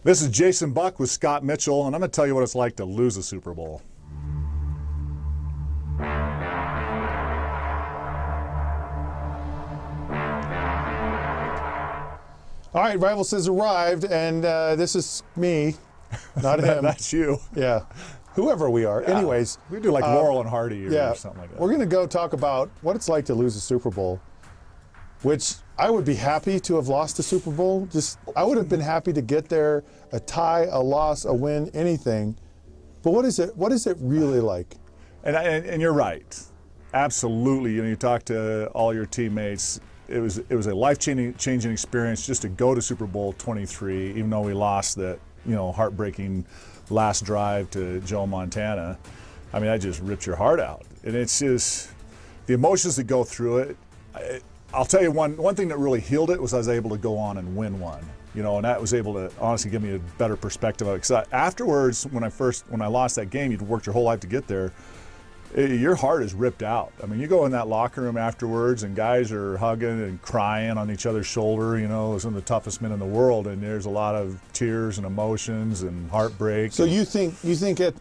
This is Jason Buck with Scott Mitchell, and I'm going to tell you what it's like to lose a Super Bowl. All right, Rivals has arrived, and this is me, not him. That's you. Yeah, whoever we are. Yeah. Anyways. We do like Laurel and Hardy or something like that. We're going to go talk about what it's like to lose a Super Bowl, which I would be happy to have lost a Super Bowl. I would have been happy to get there, a tie, a loss, a win, anything. But what is it really like? And you're right. Absolutely. You talk to all your teammates. It was a life-changing experience just to go to Super Bowl 23, even though we lost that heartbreaking last drive to Joe Montana. I mean, that just rips your heart out. And it's just the emotions that go through it. I'll tell you one thing that really healed it was I was able to go on and win one. And that was able to honestly give me a better perspective of it. Because afterwards, when I lost that game, you'd worked your whole life to get there. Your heart is ripped out. I mean, you go in that locker room afterwards, and guys are hugging and crying on each other's shoulder. Some of the toughest men in the world, and there's a lot of tears and emotions and heartbreak. So you think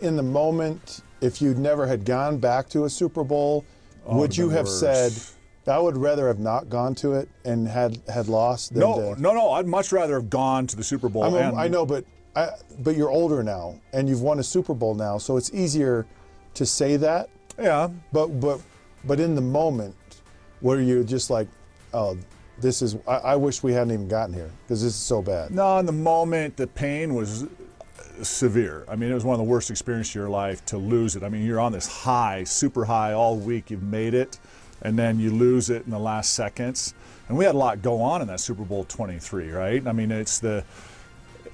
in the moment, if you never had gone back to a Super Bowl, would you have said, I would rather have not gone to it and had lost? No. I'd much rather have gone to the Super Bowl. I know, but you're older now, and you've won a Super Bowl now, so it's easier to say that. Yeah. But in the moment, where you're just like, oh, this is, I wish we hadn't even gotten here because this is so bad. No, in the moment, the pain was severe. I mean, it was one of the worst experiences of your life to lose it. I mean, you're on this high, super high all week. You've made it. And then you lose it in the last seconds. And we had a lot go on in that Super Bowl 23, right? I mean,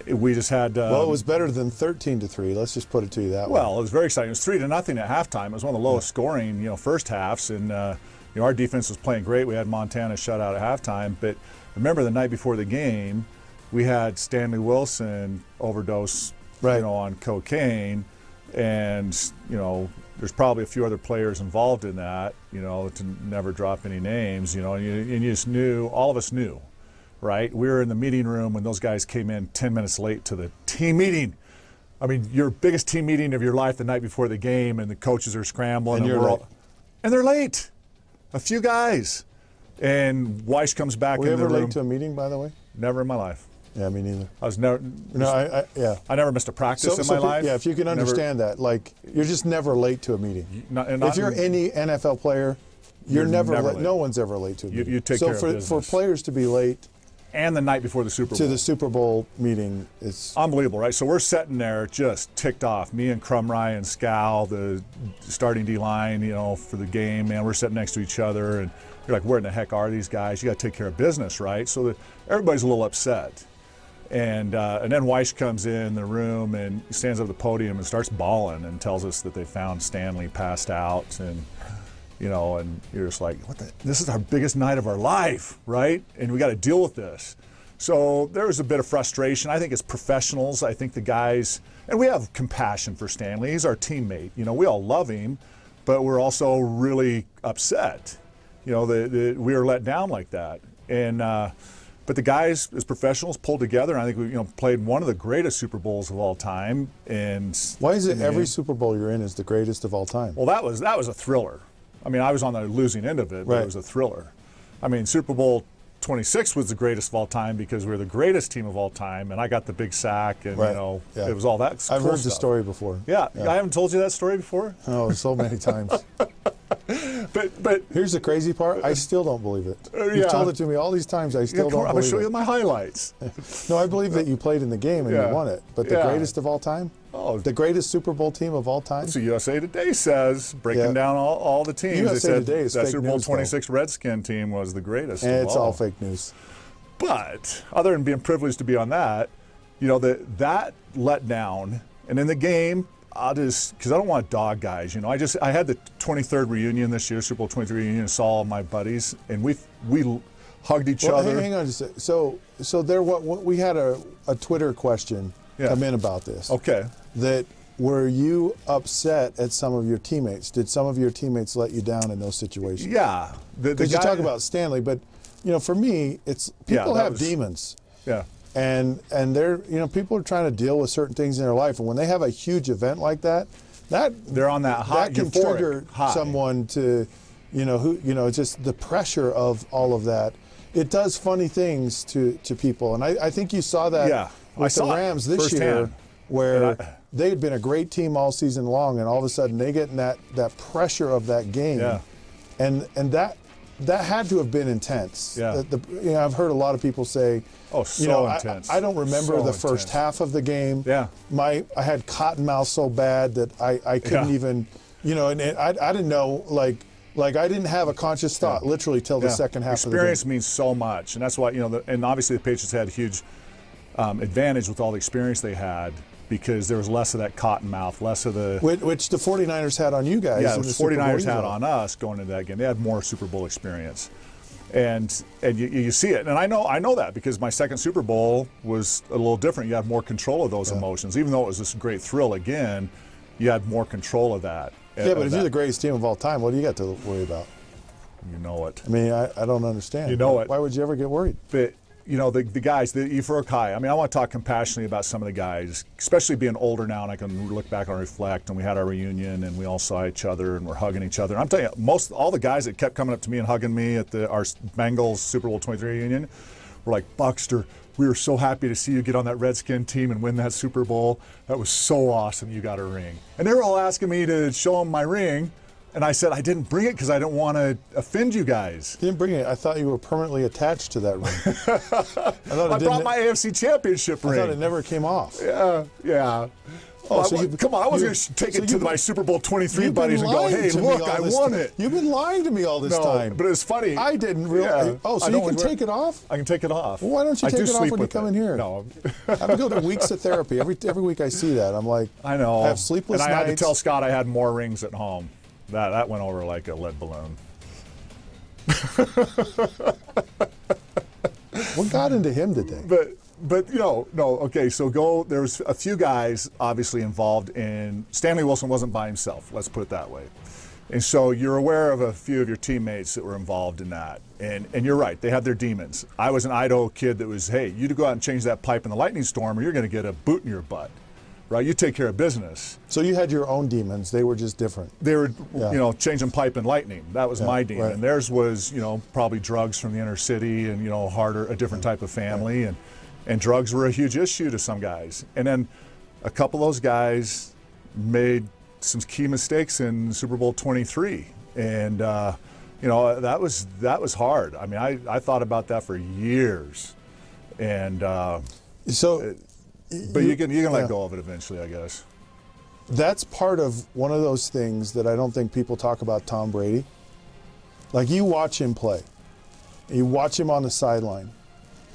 we just had... well, it was better than 13-3. Let's just put it to you that way. Well, it was very exciting. It was 3-0 at halftime. It was one of the lowest scoring, first halves. And, our defense was playing great. We had Montana shut out at halftime. But remember the night before the game, we had Stanley Wilson overdose, on cocaine. And, there's probably a few other players involved in that, to never drop any names, and you just knew, all of us knew, right? We were in the meeting room when those guys came in 10 minutes late to the team meeting. I mean, your biggest team meeting of your life the night before the game, and the coaches are scrambling. And they're late. A few guys. And Weiss comes back in the room. Were you ever late to a meeting, by the way? Never in my life. Yeah, me neither. I was never. I never missed a practice in my life. Yeah, if you can understand that, like you're just never late to a meeting. If you're any NFL player, you're never late. No one's ever late to a meeting. You take care of business. So for players to be late, and the night before the Super Bowl to the Super Bowl meeting, it's unbelievable, right? So we're sitting there just ticked off. Me and Crumry and Scal, the starting D line, for the game. Man, we're sitting next to each other, and you're like, where in the heck are these guys? You got to take care of business, right? So everybody's a little upset. And then Weiss comes in the room and stands up at the podium and starts bawling and tells us that they found Stanley passed out, and and you're just like, this is our biggest night of our life, right? And we got to deal with this. So there was a bit of frustration. I think as professionals, I think the guys, and we have compassion for Stanley. He's our teammate. We all love him, but we're also really upset. We were let down like that, and. But the guys, as professionals, pulled together, and I think we, played one of the greatest Super Bowls of all time. And why is it every Super Bowl you're in is the greatest of all time? Well, that was a thriller. I mean, I was on the losing end of it, but it was a thriller. I mean, Super Bowl 26 was the greatest of all time because we were the greatest team of all time, and I got the big sack, and it was all that. I've heard the story before. Yeah, I haven't told you that story before. Oh, so many times. But here's the crazy part. I still don't believe it. You've told it to me all these times. I still don't believe it. I'm going to show you my highlights. No, I believe that you played in the game and you won it. But the greatest of all time? Oh, the greatest Super Bowl team of all time? That's what USA Today says, breaking down all the teams. USA Today is that fake Super Bowl news, 26 Redskin team was the greatest of all. It's all fake news. But other than being privileged to be on that, that let down. And in the game, because I don't want dog guys, I had the 23rd reunion this year, Super Bowl 23 reunion, and saw all my buddies, and we hugged each other. Hang on just a second. So there, we had a Twitter question come in about this. Okay. That were you upset at some of your teammates? Did some of your teammates let you down in those situations? Yeah. Because you talk about Stanley, but for me, it's people have demons. Yeah. and they're, people are trying to deal with certain things in their life, and when they have a huge event like that they're on that high, that can trigger someone to, it's just the pressure of all of that. It does funny things to people, and I think you saw that with the Rams this year, where they had been a great team all season long, and all of a sudden they get in that pressure of that game, and that had to have been intense. Yeah. I've heard a lot of people say, intense. I don't remember the first half of the game. Yeah. I had cotton mouth so bad that I couldn't even, and I didn't know, like I didn't have a conscious thought literally till the second half of the game. Experience means so much, and that's why, and obviously the Patriots had a huge advantage with all the experience they had, because there was less of that cotton mouth, less of the... Which the 49ers had on you guys. Yeah, which the 49ers had on us going into that game. They had more Super Bowl experience. And you see it. And I know that because my second Super Bowl was a little different. You had more control of those emotions. Even though it was this great thrill again, you had more control of that. Yeah, but if you're the greatest team of all time, what do you got to worry about? You know it. I mean, I don't understand. You know it. Why would you ever get worried? But the guys, the Ifurkai, I mean, I want to talk compassionately about some of the guys, especially being older now, and I can look back and reflect, and we had our reunion, and we all saw each other, and we're hugging each other. And I'm telling you, all the guys that kept coming up to me and hugging me at our Bengals Super Bowl 23 reunion were like, Buckster, we were so happy to see you get on that Redskin team and win that Super Bowl. That was so awesome, you got a ring. And they were all asking me to show them my ring. And I said I didn't bring it because I didn't want to offend you guys. You didn't bring it. I thought you were permanently attached to that ring. I brought my AFC Championship ring. I thought it never came off. Yeah. Oh, come on, I wasn't going to take it to my Super Bowl 23 buddies and go, hey, look, I won it. You've been lying to me all this time. But it's funny. I didn't realize. Oh, so you can take it off? I can take it off. Well, why don't you take it off when you come in here? No. I go to weeks of therapy. Every week I see that. I'm like, I know. I have sleepless nights. And I had to tell Scott I had more rings at home. That went over like a lead balloon. What got into him today? But okay, so there was a few guys obviously involved in, Stanley Wilson wasn't by himself, let's put it that way. And so you're aware of a few of your teammates that were involved in that. And you're right, they had their demons. I was an Idaho kid that was, hey, you to go out and change that pipe in the lightning storm or you're going to get a boot in your butt. Right, you take care of business. So you had your own demons. They were just different. They were, changing pipe and lightning. That was my demon. Right. And theirs was, probably drugs from the inner city and, a different type of family. Right. And drugs were a huge issue to some guys. And then a couple of those guys made some key mistakes in Super Bowl 23. And, that was hard. I mean, I thought about that for years. And but you can let go of it eventually, I guess. That's part of one of those things that I don't think people talk about Tom Brady. Like, you watch him play. You watch him on the sideline.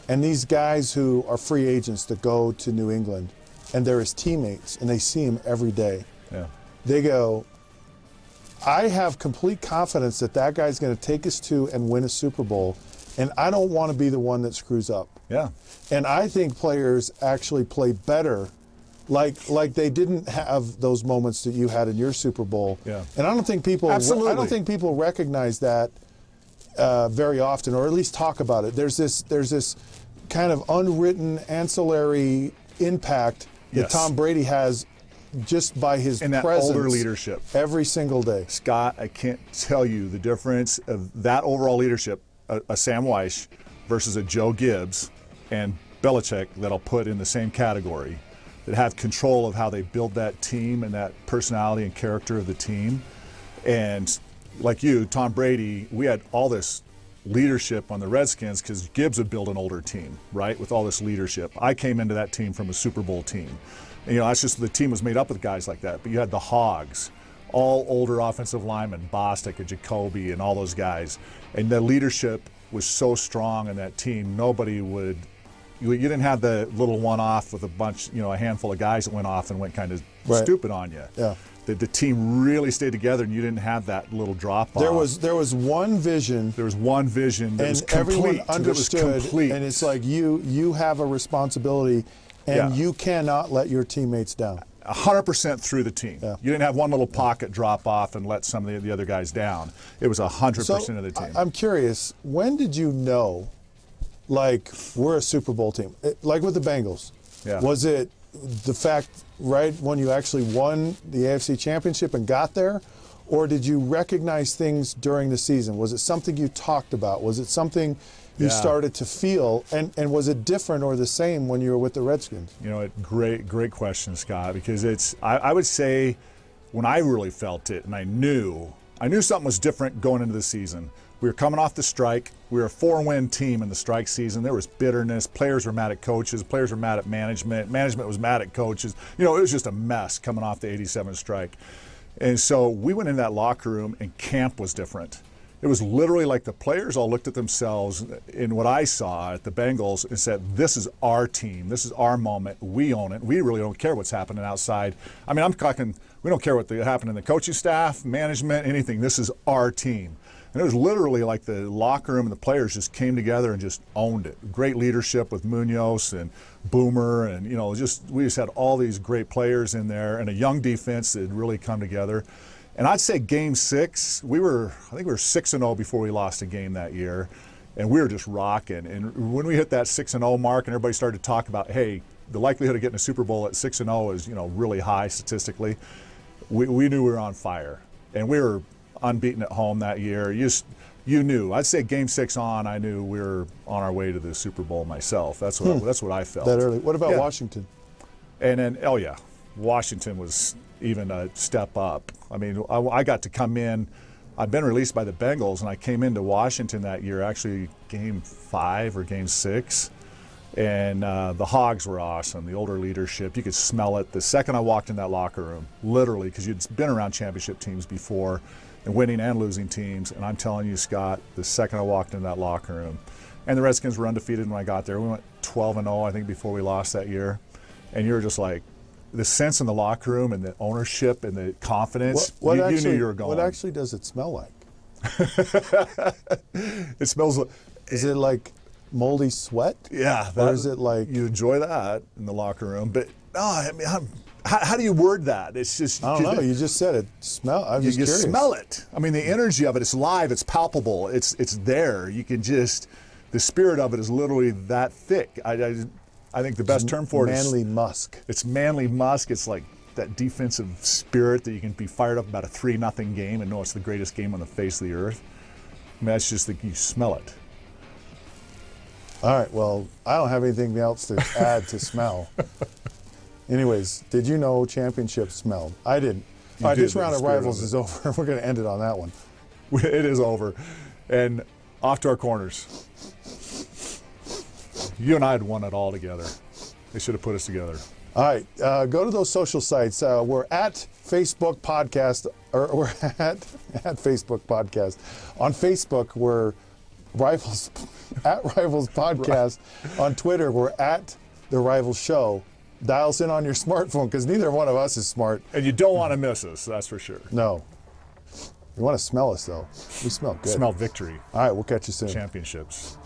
And these guys who are free agents that go to New England, and they're his teammates, and they see him every day. Yeah. They go, I have complete confidence that guy's going to take us to and win a Super Bowl, and I don't want to be the one that screws up. Yeah. And I think players actually play better, like they didn't have those moments that you had in your Super Bowl. Yeah. And I don't think people recognize that very often, or at least talk about it. There's this kind of unwritten ancillary impact that Tom Brady has just by his and that presence older leadership every single day. Scott, I can't tell you the difference of that overall leadership, a Sam Weish versus a Joe Gibbs and Belichick that I'll put in the same category, that have control of how they build that team and that personality and character of the team. And like you, Tom Brady, we had all this leadership on the Redskins because Gibbs had built an older team, right, with all this leadership. I came into that team from a Super Bowl team. And, that's just the team was made up with guys like that. But you had the Hogs, all older offensive linemen, Bostic and Jacoby and all those guys. And the leadership was so strong in that team, you didn't have the little one-off with a bunch, a handful of guys that went off and went kind of stupid on you. Yeah. The team really stayed together, and you didn't have that little drop-off. There was one vision. There was one vision that was complete. Everyone understood, and it's like you have a responsibility, and you cannot let your teammates down. 100% through the team. Yeah. You didn't have one little pocket drop off and let some of the other guys down. It was 100% of the team. I'm curious, when did you know like we're a Super Bowl team, like with the Bengals? Yeah. Was it the fact right when you actually won the AFC Championship and got there? Or did you recognize things during the season? Was it something you talked about? Was it something you started to feel? And was it different or the same when you were with the Redskins? You know, great question, Scott, because I would say when I really felt it and I knew something was different going into the season. We were coming off the strike. We were a 4-win team in the strike season. There was bitterness. Players were mad at coaches. Players were mad at management. Management was mad at coaches. You know, it was just a mess coming off the 87 strike. And so we went in that locker room and camp was different. It was literally like the players all looked at themselves in what I saw at the Bengals and said, this is our team. This is our moment. We own it. We really don't care what's happening outside. I mean, I'm talking, we don't care what happened in the coaching staff, management, anything. This is our team. And it was literally like the locker room and the players just came together and just owned it. Great leadership with Munoz and Boomer, and you know, we just had all these great players in there and a young defense that had really come together. And I'd say Game 6, I think we were 6-0 before we lost a game that year, and we were just rocking. And when we hit that 6-0 mark, and everybody started to talk about, hey, the likelihood of getting a Super Bowl at 6-0 is, you know, really high statistically. We knew we were on fire, and we were unbeaten at home that year. You knew. I'd say Game 6 on, I knew we were on our way to the Super Bowl myself. That's what I felt. That early. What about Washington? And then, oh yeah, Washington was even a step up. I mean, I got to come in. I'd been released by the Bengals, and I came into Washington that year, actually Game 5 or Game 6. And the Hogs were awesome, the older leadership. You could smell it the second I walked in that locker room, literally, because you'd been around championship teams before, and winning and losing teams. And I'm telling you, Scott, the second I walked in that locker room, and the Redskins were undefeated when I got there. We went 12-0, I think, before we lost that year. And you're just like, the sense in the locker room and the ownership and the confidence, you knew you were going. What actually does it smell like? It smells like... Is it like moldy sweat? Yeah. Or is it like... You enjoy that in the locker room. But, I mean, how do you word that? It's just... I don't know. You just said it. I'm just curious. You smell it. I mean, the energy of it, it's live, it's palpable, it's there. You can just... The spirit of it is literally that thick. I think the best term for it is... Manly musk. It's manly musk. It's like that defensive spirit that you can be fired up about a 3-0 game and know it's the greatest game on the face of the earth. I mean, that's just you smell it. All right, well, I don't have anything else to add to smell. Anyways, did you know championships smelled? I didn't. All right, this round of rivals is over. We're going to end it on that one. It is over. And off to our corners. You and I had won it all together. They should have put us together. All right, go to those social sites. We're at Facebook Podcast, or we're at Facebook Podcast. On Facebook, we're Rivals Podcast. On Twitter, we're at The Rivals Show. Dial us in on your smartphone, because neither one of us is smart. And you don't want to miss us, that's for sure. No. You want to smell us, though. We smell good. Smell victory. All right, we'll catch you soon. Championships.